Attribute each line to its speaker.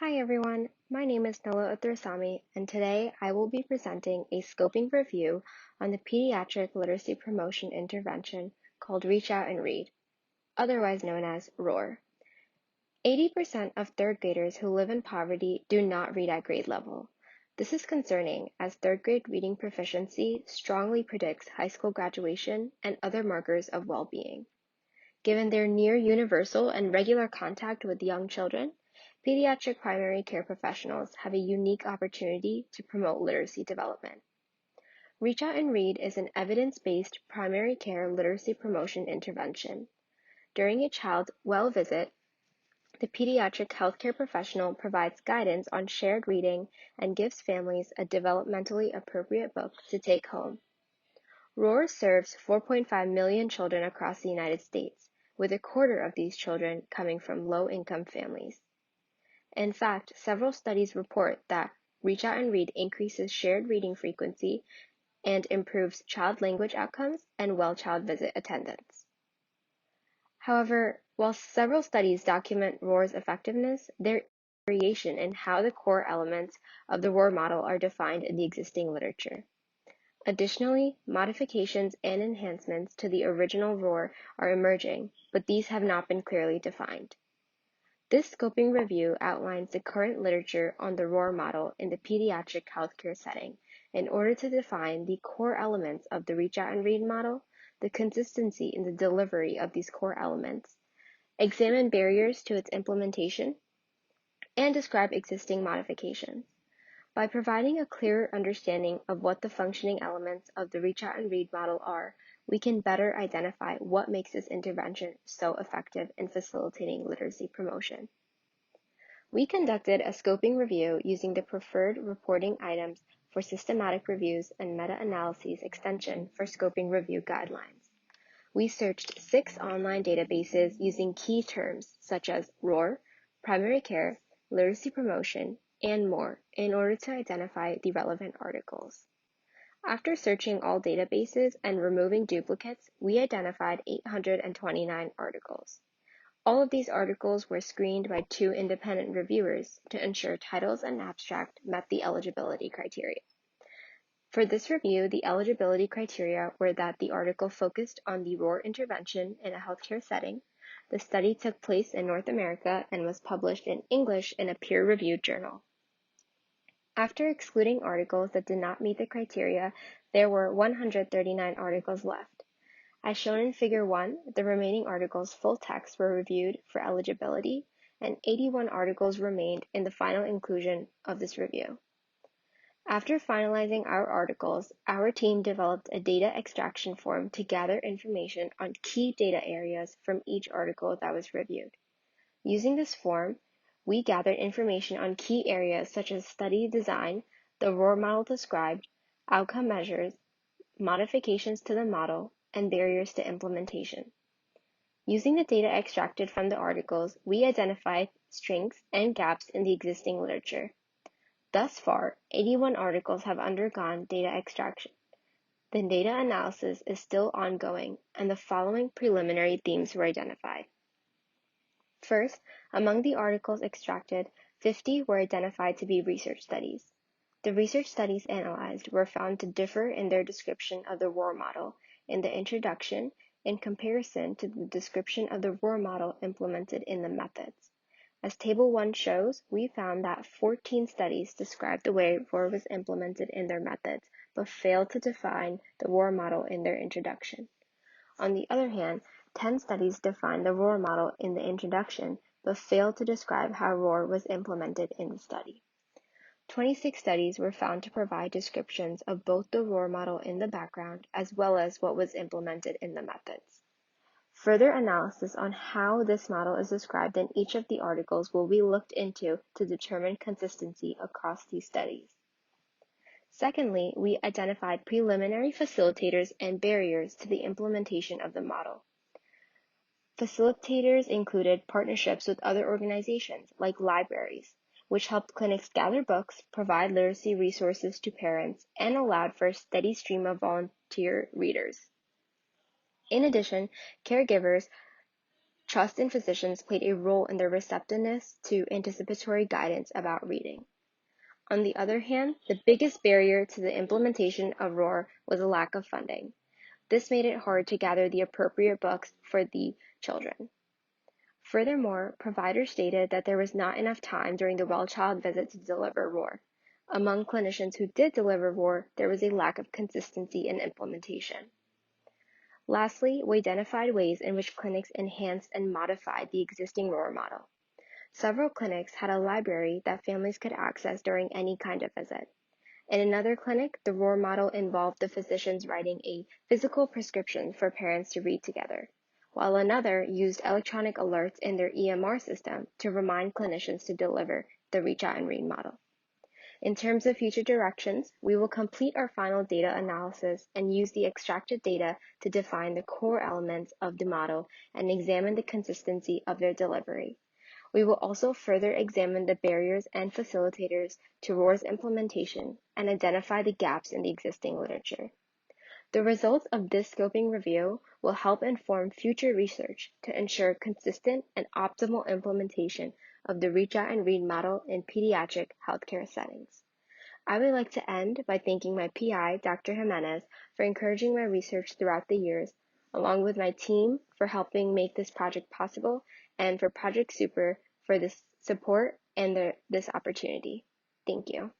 Speaker 1: Hi everyone, my name is Nila Uthirasamy, and today I will be presenting a scoping review on the pediatric literacy promotion intervention called Reach Out and Read, otherwise known as ROAR. 80% of third graders who live in poverty do not read at grade level. This is concerning as third grade reading proficiency strongly predicts high school graduation and other markers of well-being. Given their near universal and regular contact with young children, pediatric primary care professionals have a unique opportunity to promote literacy development. Reach Out and Read is an evidence-based primary care literacy promotion intervention. During a child's well visit, the pediatric healthcare professional provides guidance on shared reading and gives families a developmentally appropriate book to take home. ROAR serves 4.5 million children across the United States, with a quarter of these children coming from low-income families. In fact, several studies report that Reach Out and Read increases shared reading frequency and improves child language outcomes and well-child visit attendance. However, while several studies document ROAR's effectiveness, there is variation in how the core elements of the ROAR model are defined in the existing literature. Additionally, modifications and enhancements to the original ROAR are emerging, but these have not been clearly defined. This scoping review outlines the current literature on the ROAR model in the pediatric healthcare setting in order to define the core elements of the Reach Out and Read model, the consistency in the delivery of these core elements, examine barriers to its implementation, and describe existing modifications. By providing a clearer understanding of what the functioning elements of the Reach Out and Read model are, we can better identify what makes this intervention so effective in facilitating literacy promotion. We conducted a scoping review using the preferred reporting items for systematic reviews and meta-analyses extension for scoping review guidelines. We searched 6 online databases using key terms such as ROAR, primary care, literacy promotion, and more in order to identify the relevant articles. After searching all databases and removing duplicates, we identified 829 articles. All of these articles were screened by 2 independent reviewers to ensure titles and abstract met the eligibility criteria. For this review, the eligibility criteria were that the article focused on the ROAR intervention in a healthcare setting, the study took place in North America, and was published in English in a peer-reviewed journal. After excluding articles that did not meet the criteria, there were 139 articles left. As shown in Figure 1, the remaining articles' full text were reviewed for eligibility, and 81 articles remained in the final inclusion of this review. After finalizing our articles, our team developed a data extraction form to gather information on key data areas from each article that was reviewed. Using this form, we gathered information on key areas such as study design, the ROAR model described, outcome measures, modifications to the model, and barriers to implementation. Using the data extracted from the articles, we identified strengths and gaps in the existing literature. Thus far, 81 articles have undergone data extraction. The data analysis is still ongoing, and the following preliminary themes were identified. First, among the articles extracted, 50 were identified to be research studies. The research studies analyzed were found to differ in their description of the ROAR model in the introduction in comparison to the description of the ROAR model implemented in the methods. As Table 1 shows, we found that 14 studies described the way ROAR was implemented in their methods, but failed to define the ROAR model in their introduction. On the other hand, 10 studies defined the ROAR model in the introduction, but failed to describe how ROAR was implemented in the study. 26 studies were found to provide descriptions of both the ROAR model in the background as well as what was implemented in the methods. Further analysis on how this model is described in each of the articles will be looked into to determine consistency across these studies. Secondly, we identified preliminary facilitators and barriers to the implementation of the model. Facilitators included partnerships with other organizations, like libraries, which helped clinics gather books, provide literacy resources to parents, and allowed for a steady stream of volunteer readers. In addition, caregivers trust in physicians played a role in their receptiveness to anticipatory guidance about reading. On the other hand, the biggest barrier to the implementation of ROAR was a lack of funding. This made it hard to gather the appropriate books for the children. Furthermore, providers stated that there was not enough time during the well-child visit to deliver ROAR. Among clinicians who did deliver ROAR, there was a lack of consistency in implementation. Lastly, we identified ways in which clinics enhanced and modified the existing ROAR model. Several clinics had a library that families could access during any kind of visit. In another clinic, the ROAR model involved the physicians writing a physical prescription for parents to read together, while another used electronic alerts in their EMR system to remind clinicians to deliver the reach out and read model. In terms of future directions, we will complete our final data analysis and use the extracted data to define the core elements of the model and examine the consistency of their delivery. We will also further examine the barriers and facilitators to ROAR's implementation and identify the gaps in the existing literature. The results of this scoping review will help inform future research to ensure consistent and optimal implementation of the Reach Out and Read model in pediatric healthcare settings. I would like to end by thanking my PI, Dr. Jimenez, for encouraging my research throughout the years, along with my team for helping make this project possible, and for Project Super for this support and this opportunity. Thank you.